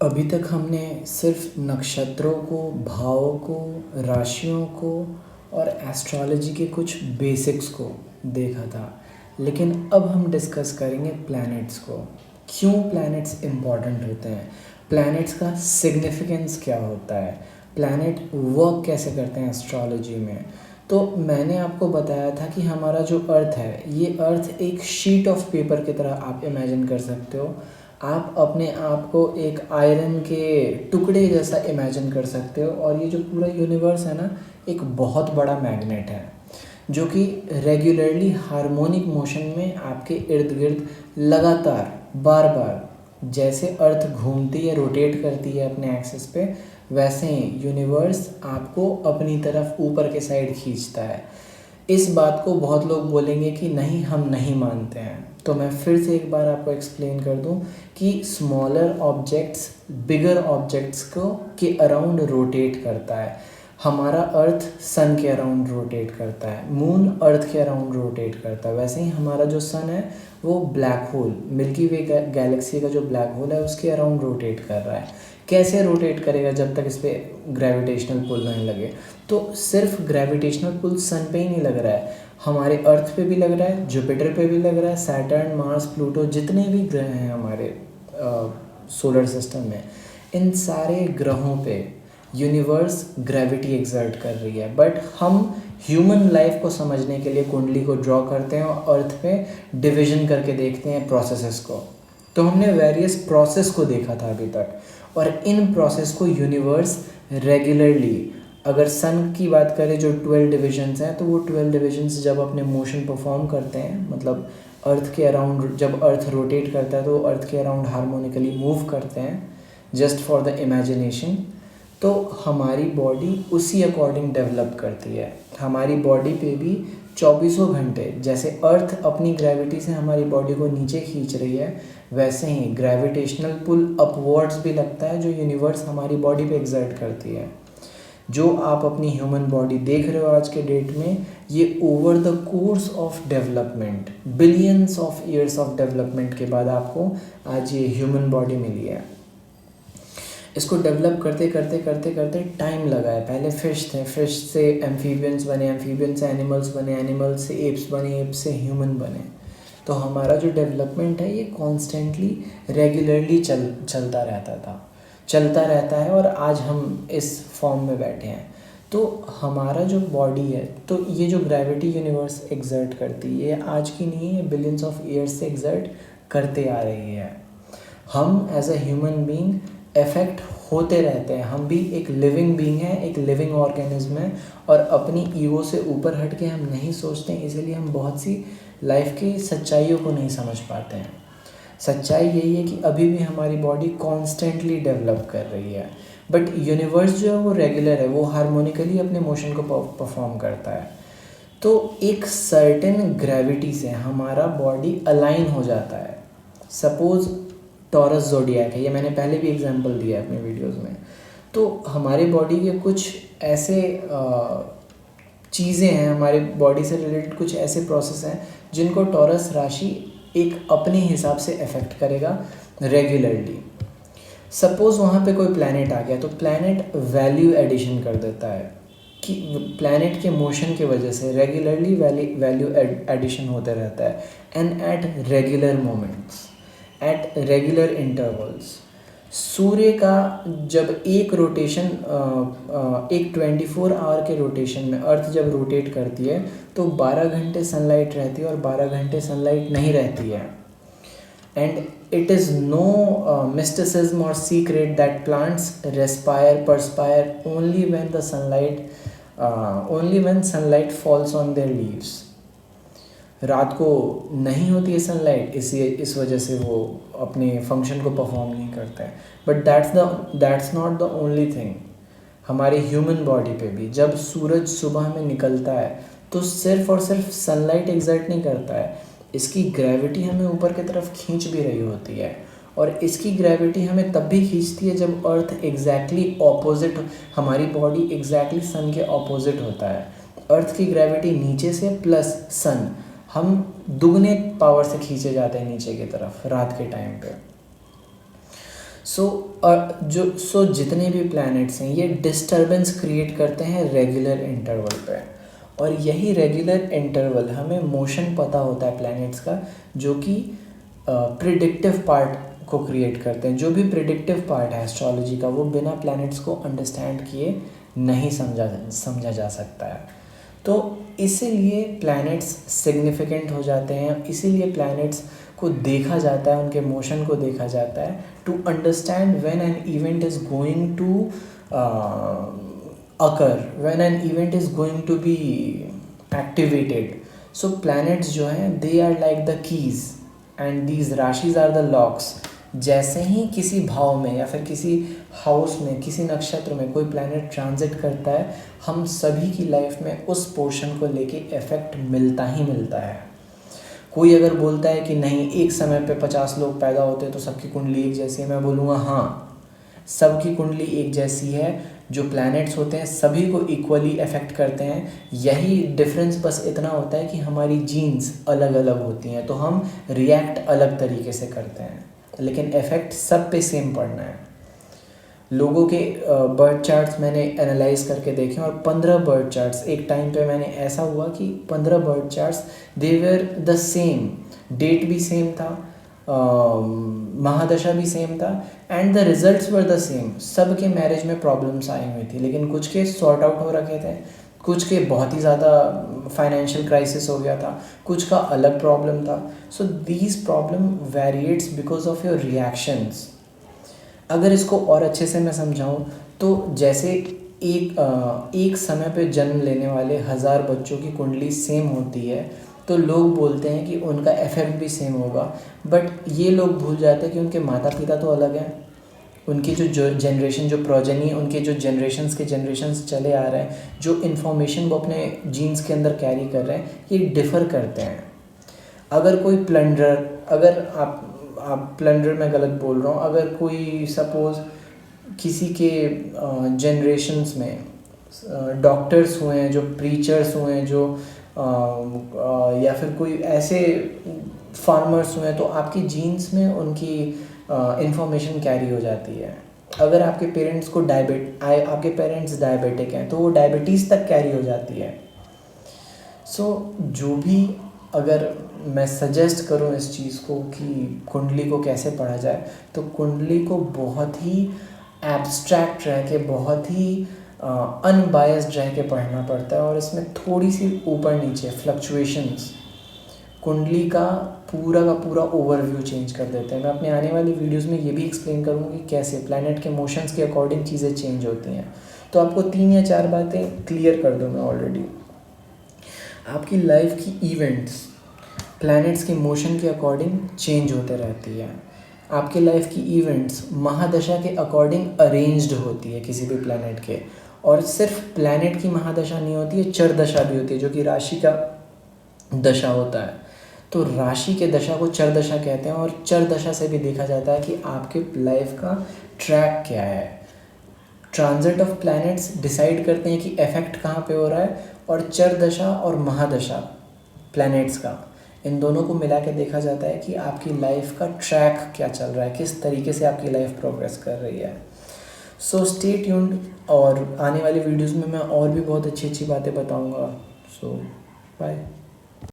अभी तक हमने सिर्फ नक्षत्रों को, भावों को, राशियों को और एस्ट्रोलॉजी के कुछ बेसिक्स को देखा था। लेकिन अब हम डिस्कस करेंगे प्लैनेट्स को। क्यों प्लैनेट्स इम्पॉर्टेंट होते हैं, प्लैनेट्स का सिग्निफिकेंस क्या होता है, प्लैनेट वर्क कैसे करते हैं एस्ट्रोलॉजी में। तो मैंने आपको बताया था कि हमारा जो अर्थ है, ये अर्थ एक शीट ऑफ पेपर की तरह आप इमेजिन कर सकते हो। आप अपने आप को एक आयरन के टुकड़े जैसा इमेजिन कर सकते हो, और ये जो पूरा यूनिवर्स है ना, एक बहुत बड़ा मैग्नेट है जो कि रेगुलरली हार्मोनिक मोशन में आपके इर्द गिर्द लगातार बार बार, जैसे अर्थ घूमती है, रोटेट करती है अपने एक्सिस पे, वैसे ही यूनिवर्स आपको अपनी तरफ ऊपर के साइड खींचता है। इस बात को बहुत लोग बोलेंगे कि नहीं, हम नहीं मानते हैं। तो मैं फिर से एक बार आपको एक्सप्लेन कर दूं कि स्मॉलर ऑब्जेक्ट्स बिगर ऑब्जेक्ट्स को के अराउंड रोटेट करता है। हमारा अर्थ सन के अराउंड रोटेट करता है, मून अर्थ के अराउंड रोटेट करता है। वैसे ही हमारा जो सन है वो ब्लैक होल, मिल्की वे गैलेक्सी का जो ब्लैक होल है उसके अराउंड रोटेट कर रहा है। कैसे रोटेट करेगा जब तक इस पर ग्रेविटेशनल पुल नहीं लगे। तो सिर्फ ग्रेविटेशनल पुल सन पे ही नहीं लग रहा है, हमारे अर्थ पे भी लग रहा है, जुपिटर पे भी लग रहा है, सैटर्न, मार्स, प्लूटो, जितने भी ग्रह हैं हमारे सोलर सिस्टम में, इन सारे ग्रहों पे यूनिवर्स ग्रेविटी एक्सर्ट कर रही है। बट हम ह्यूमन लाइफ को समझने के लिए कुंडली को ड्रॉ करते हैं और अर्थ पे डिवीजन करके देखते हैं प्रोसेसेस को। तो हमने वेरियस प्रोसेस को देखा था अभी तक, और इन प्रोसेस को यूनिवर्स रेगुलरली, अगर सन की बात करें जो 12 डिविजन्स हैं, तो वो 12 डिविजन्स जब अपने मोशन परफॉर्म करते हैं, मतलब अर्थ के अराउंड जब अर्थ रोटेट करता है तो अर्थ के अराउंड हार्मोनिकली मूव करते हैं, जस्ट फॉर द इमेजिनेशन, तो हमारी बॉडी उसी अकॉर्डिंग डेवलप करती है। हमारी बॉडी पे भी 24 घंटे, जैसे अर्थ अपनी ग्रेविटी से हमारी बॉडी को नीचे खींच रही है, वैसे ही ग्रेविटेशनल पुल अपवर्ड्स भी लगता है जो यूनिवर्स हमारी बॉडी पे एक्सर्ट करती है। जो आप अपनी ह्यूमन बॉडी देख रहे हो आज के डेट में, ये over the course of development, billions of years of development के बाद आपको आज ये ह्यूमन बॉडी मिली है। इसको डेवलप करते करते करते करते टाइम लगा है। पहले फिश थे, फिश से एम्फीबियंस बने, एम्फीबियंस से एनिमल्स बने, एनिमल्स से एप्स बने, एप्स से ह्यूमन बने। तो हमारा जो डेवलपमेंट है ये कॉन्स्टेंटली रेगुलरली चलता रहता है, और आज हम इस फॉर्म में बैठे हैं। तो हमारा जो बॉडी है, तो ये जो ग्रेविटी यूनिवर्स एक्सर्ट करती है, ये आज की नहीं है, बिलियंस ऑफ ईयर्स से एक्सर्ट करते आ रही है। हम as a human being effect होते रहते हैं। हम भी एक लिविंग बीइंग है, एक लिविंग ऑर्गेनिज्म है, और अपनी ईगो से ऊपर हट के हम नहीं सोचते हैं, इसीलिए हम बहुत सी लाइफ की सच्चाइयों को नहीं समझ पाते हैं। सच्चाई यही है कि अभी भी हमारी बॉडी कॉन्स्टेंटली डेवलप कर रही है, बट यूनिवर्स जो है वो रेगुलर है, वो हार्मोनिकली अपने मोशन को परफॉर्म करता है। तो एक सर्टेन ग्रेविटी से हमारा बॉडी अलाइन हो जाता है। सपोज टॉरस ज़ोडिएक है, ये मैंने पहले भी एग्जांपल दिया है अपने वीडियोस में। तो हमारे बॉडी के कुछ ऐसे चीज़ें हैं, हमारे बॉडी से रिलेटेड कुछ ऐसे प्रोसेस हैं जिनको टॉरस राशि एक अपने हिसाब से इफ़ेक्ट करेगा रेगुलरली। सपोज़ वहाँ पे कोई प्लैनेट आ गया, तो प्लैनेट वैल्यू एडिशन कर देता है कि प्लैनेट के मोशन की वजह से रेगुलरली वैल्यू एडिशन होते रहता है, and at regular moments, at regular intervals. सूर्य का जब एक रोटेशन, एक 24 आवर के रोटेशन में अर्थ जब रोटेट करती है, तो 12 घंटे सनलाइट रहती है और 12 घंटे सनलाइट नहीं रहती है। And it is no mysticism or secret that plants respire perspire only when sunlight falls on their leaves. रात को नहीं होती है सनलाइट, इस वजह से वो अपने फंक्शन को परफॉर्म नहीं करता है। But that's not the only thing. हमारे ह्यूमन बॉडी पे भी जब सूरज सुबह में निकलता है, तो सिर्फ और सिर्फ सनलाइट एक्सर्ट नहीं करता है, इसकी ग्रेविटी हमें ऊपर की तरफ खींच भी रही होती है। और इसकी ग्रेविटी हमें तब भी खींचती है जब अर्थ एग्जैक्टली ऑपोजिट, हमारी बॉडी एग्जैक्टली सन के ऑपोजिट होता है। अर्थ की ग्रेविटी नीचे से प्लस सन, हम दुगने पावर से खींचे जाते हैं नीचे की तरफ रात के टाइम पे। जितने भी प्लैनेट्स हैं ये डिस्टरबेंस क्रिएट करते हैं रेगुलर इंटरवल पे, और यही रेगुलर इंटरवल हमें मोशन पता होता है प्लैनेट्स का, जो कि प्रिडिक्टिव पार्ट को क्रिएट करते हैं। जो भी प्रिडिक्टिव पार्ट है एस्ट्रोलॉजी का, वो बिना प्लैनेट्स को अंडरस्टैंड किए नहीं समझा जा सकता है। तो इसीलिए प्लैनेट्स सिग्निफिकेंट हो जाते हैं, इसीलिए प्लैनेट्स को देखा जाता है, उनके मोशन को देखा जाता है, to understand when an event is going to occur, when an event is going to be activated. So planets जो हैं they are like the keys and these राशिज आर द लॉक्स। जैसे ही किसी भाव में या फिर किसी हाउस में, किसी नक्षत्र में कोई प्लैनेट ट्रांजिट करता है, हम सभी की लाइफ में उस पोर्शन को लेके इफेक्ट मिलता ही मिलता है। कोई अगर बोलता है कि नहीं एक समय पे 50 लोग पैदा होते हैं तो सबकी कुंडली एक जैसी है, मैं बोलूँगा हाँ, सबकी कुंडली एक जैसी है। जो प्लैनेट्स होते हैं सभी को इक्वली अफेक्ट करते हैं। यही डिफरेंस बस इतना होता है कि हमारी जीन्स अलग अलग होती हैं, तो हम रिएक्ट अलग तरीके से करते हैं, लेकिन इफ़ेक्ट सब पे सेम पड़ना है। लोगों के बर्थ चार्ट्स मैंने एनालाइज करके देखे, और 15 बर्थ चार्ट्स एक टाइम पे मैंने ऐसा हुआ कि 15 birth charts they were the same, date भी सेम था, महादशा भी सेम था, and the results were the same. सब के मैरिज में प्रॉब्लम्स आई हुई थी, लेकिन कुछ के सॉर्ट आउट हो रखे थे, कुछ के बहुत ही ज़्यादा फाइनेंशियल क्राइसिस हो गया था, कुछ का अलग प्रॉब्लम था। So these problem variates because of your reactions. अगर इसको और अच्छे से मैं समझाऊँ तो जैसे एक समय पे जन्म लेने वाले 1000 बच्चों की कुंडली सेम होती है, तो लोग बोलते हैं कि उनका इफेक्ट भी सेम होगा, बट ये लोग भूल जाते हैं कि उनके माता पिता तो अलग हैं, उनकी जो जनरेशन, जो प्रोजेनी, उनके जो जनरेशन्स चले आ रहे हैं, जो इन्फॉर्मेशन वो अपने जीन्स के अंदर कैरी कर रहे हैं, ये डिफ़र करते हैं। अगर कोई प्लंडर, अगर आप प्लंडर मैं गलत बोल रहा हूँ, अगर कोई सपोज़ किसी के जनरेशन्स में डॉक्टर्स हुए हैं, जो प्रीचर्स हुए हैं, जो या फिर कोई ऐसे फार्मर्स हुए हैं, तो आपकी जीन्स में उनकी इंफॉर्मेशन कैरी हो जाती है। अगर आपके पेरेंट्स को आपके पेरेंट्स डायबिटिक हैं, तो वो डायबिटीज़ तक कैरी हो जाती है। सो जो भी, अगर मैं सजेस्ट करूं इस चीज़ को कि कुंडली को कैसे पढ़ा जाए, तो कुंडली को बहुत ही एब्स्ट्रैक्ट रह के, बहुत ही अनबायस्ड रह के पढ़ना पड़ता है, और इसमें थोड़ी सी ऊपर नीचे फ्लक्चुएशंस कुंडली का पूरा ओवरव्यू चेंज कर देते हैं। मैं अपने आने वाली वीडियोस में ये भी एक्सप्लेन करूँगी कि कैसे प्लैनेट के मोशंस के अकॉर्डिंग चीज़ें चेंज होती हैं। तो आपको 3 या 4 बातें क्लियर कर दूँ मैं ऑलरेडी। आपकी लाइफ की इवेंट्स प्लैनेट्स के मोशन के अकॉर्डिंग चेंज होते रहती है। आपके लाइफ की इवेंट्स महादशा के अकॉर्डिंग अरेंज्ड होती है किसी भी प्लैनेट के, और सिर्फ प्लैनेट की महादशा नहीं होती है, चर दशा भी होती है, जो कि राशि का दशा होता है। तो राशि के दशा को चर दशा कहते हैं, और चर दशा से भी देखा जाता है कि आपके लाइफ का ट्रैक क्या है। ट्रांजिट ऑफ प्लैनेट्स डिसाइड करते हैं कि इफेक्ट कहाँ पे हो रहा है, और चर दशा और महादशा प्लैनेट्स का, इन दोनों को मिला के देखा जाता है कि आपकी लाइफ का ट्रैक क्या चल रहा है, किस तरीके से आपकी लाइफ प्रोग्रेस कर रही है। सो स्टे ट्यून्ड, और आने वाली वीडियोस में मैं और भी बहुत अच्छी अच्छी बातें बताऊंगा। सो बाय।